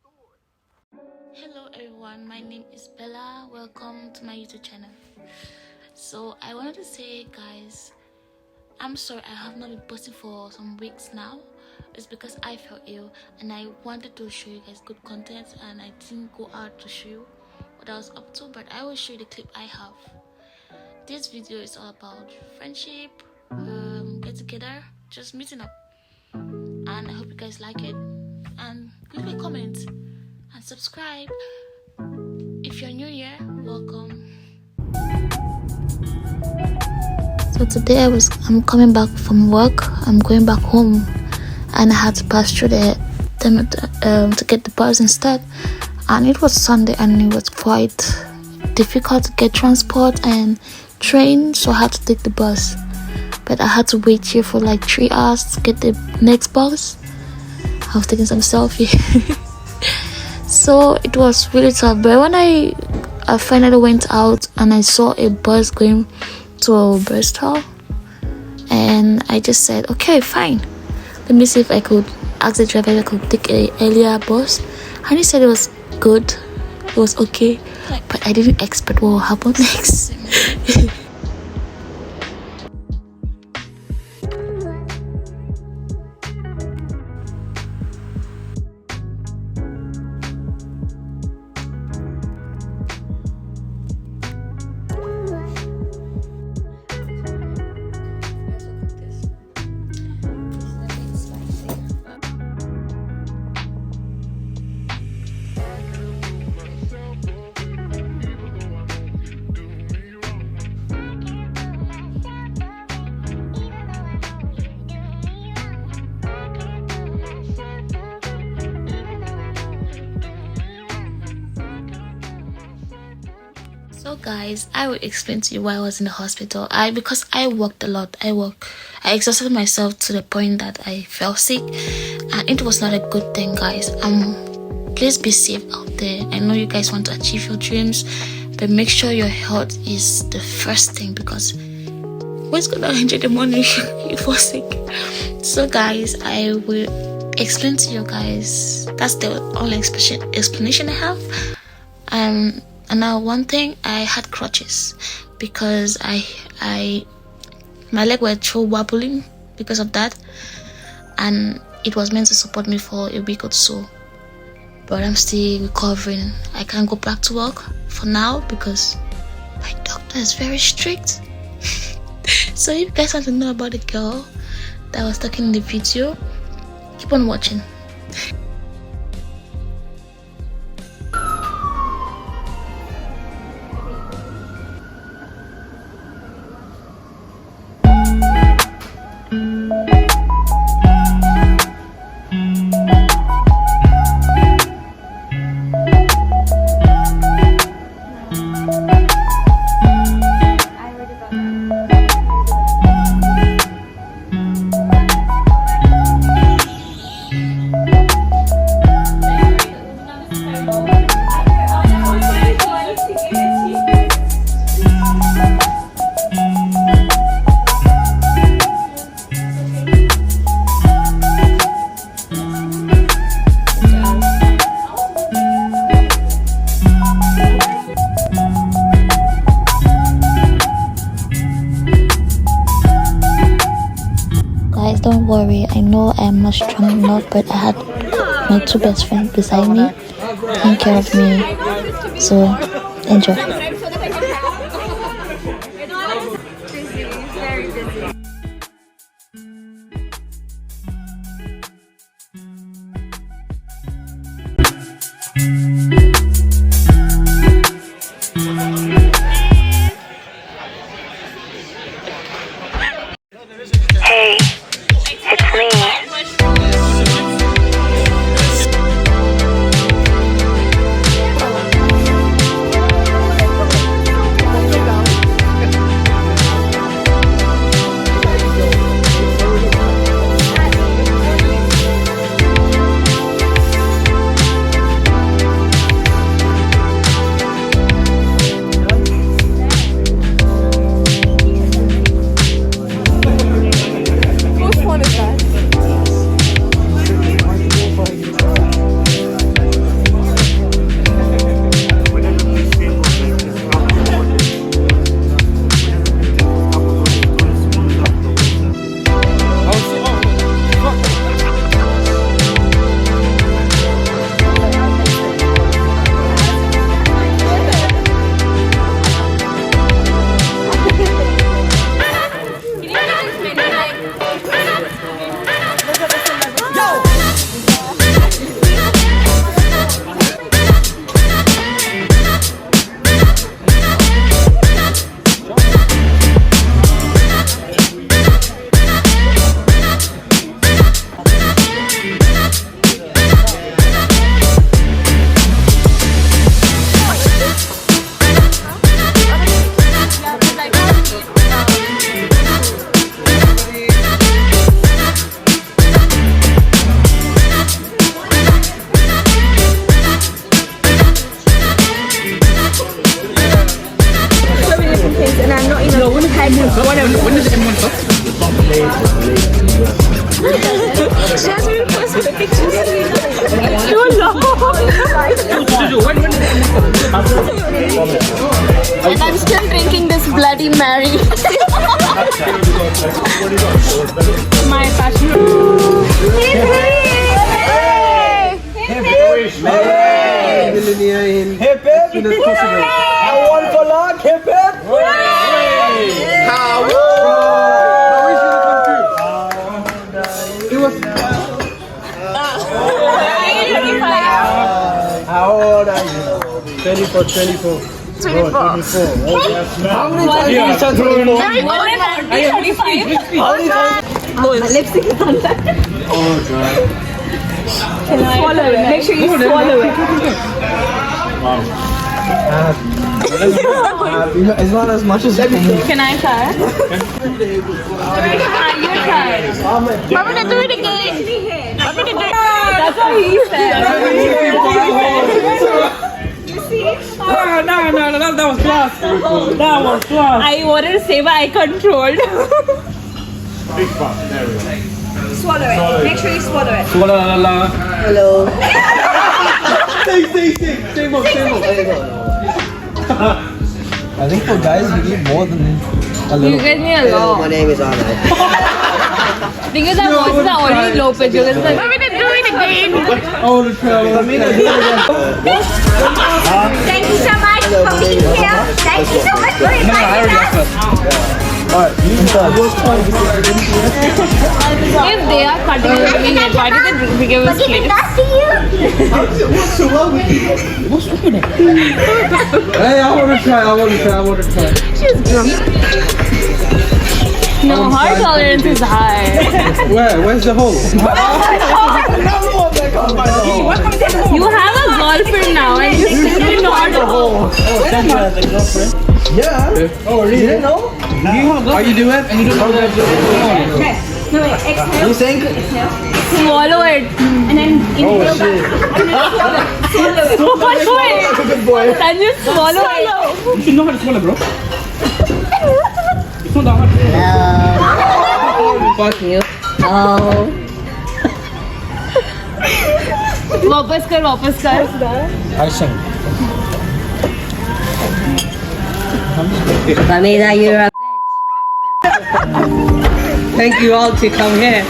Hello everyone, my name is Bella. Welcome to my YouTube channel. So I wanted to say, guys, I'm sorry I have not been posting for some weeks now. It's because I felt ill and I wanted to show you guys good content, and I didn't go out to show you what I was up to, but I will show you the clip I have. This video is all about friendship, get together, just meeting up, and I hope you guys like it, and leave a comment and subscribe. If you're new here, welcome. So today I'm coming back from work. I'm going back home, and I had to pass through to get the bus instead. And it was Sunday, and it was quite difficult to get transport and train, so I had to take the bus. But I had to wait here for like 3 hours to get the next bus. I was taking some selfie. So it was really tough. But when I finally went out and I saw a bus going to Bristol, and I just said, okay, fine, let me see if I could ask the driver if I could take a earlier bus. And he said it was good, it was okay, but I didn't expect what will happen next. So guys, I will explain to you why I was in the hospital. Because I worked a lot. I exhausted myself to the point that I fell sick, and it was not a good thing, guys. Please be safe out there. I know you guys want to achieve your dreams, but make sure your health is the first thing, because what's gonna enjoy the money you fall sick. So guys, I will explain to you guys. That's the only explanation I have. And now one thing, I had crutches because my leg were so wobbling because of that, and it was meant to support me for a week or so, but I'm still recovering. I can't go back to work for now because my doctor is very strict. So if you guys want to know about the girl that was talking in the video, keep on watching. Don't worry, I know I am not strong enough, but I had my 2 best friends beside me taking care of me. So enjoy. Hey, it's me. And I'm still drinking this Bloody Mary. My passion. Hip hip! I want for luck, hip hip! How old are you? 24. 24. How many times have you said 24? Lipstick is on that. Oh, God. Swallow it. Make sure you swallow it. It's not as much as I can. Can I try? You try. I'm gonna do it again. That's what he said. No, that was class. That was class. I wanted to say, but I controlled. Swallow it. Make sure you swallow it. Hello. Stay. I think for guys, you need more than a little. You get me a lot. My name is Ahmed. Because our voices are already low pitch. I'm I'm gonna do it again. I want to try. Thank you so much for being here. Thank you so much for inviting us. Alright, If they are cutting it, why did they give us Give it plates? back to you. Hey, I want to try. She's drunk. No, her tolerance is high. Where's the hole? You have a girlfriend now and you still do not know. Yeah. Oh, really? You didn't know? Are you doing it? No, wait, exhale. You think? Swallow it. And then inhale back. Swallow it. Swallow it. Good boy. Can you swallow it? You should know how to swallow, bro. It's not that hard. Fuck you. वापस कर I sing. Vanilla, you're a Thank you all to come here.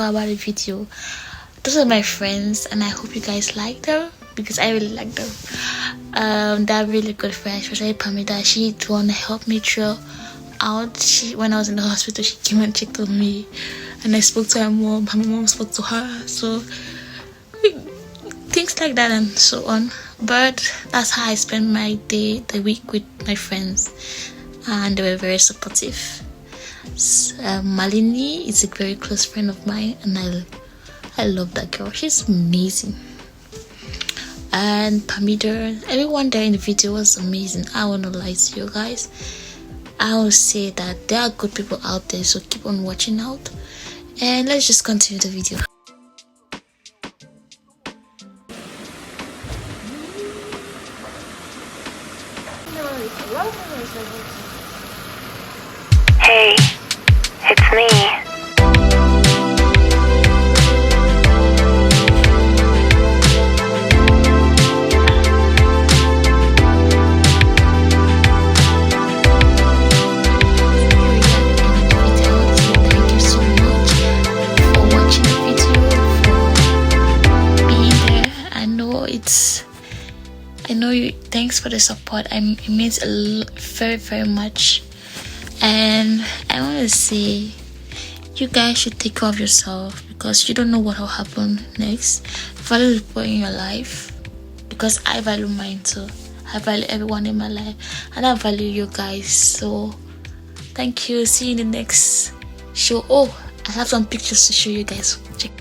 far about the video. Those are my friends, and I hope you guys like them because I really like them. They're really good friends, especially Pamela. She wanna help me through out. When I was in the hospital, she came and checked on me, and I spoke to her mom. My mom spoke to her, so things like that and so on. But that's how I spent my day, the week with my friends, and they were very supportive. Malini is a very close friend of mine, and I love that girl. She's amazing. And Pamida, everyone there in the video was amazing. I won't lie to you guys. I will say that there are good people out there, so keep on watching out. And let's just continue the video. Hey, it's me. Thanks for the support. It means very, very much. And I want to say, you guys should take care of yourself because you don't know what will happen next. Value the people in your life because I value mine too. I value everyone in my life, and I value you guys. So, thank you. See you in the next show. Oh, I have some pictures to show you guys. Check.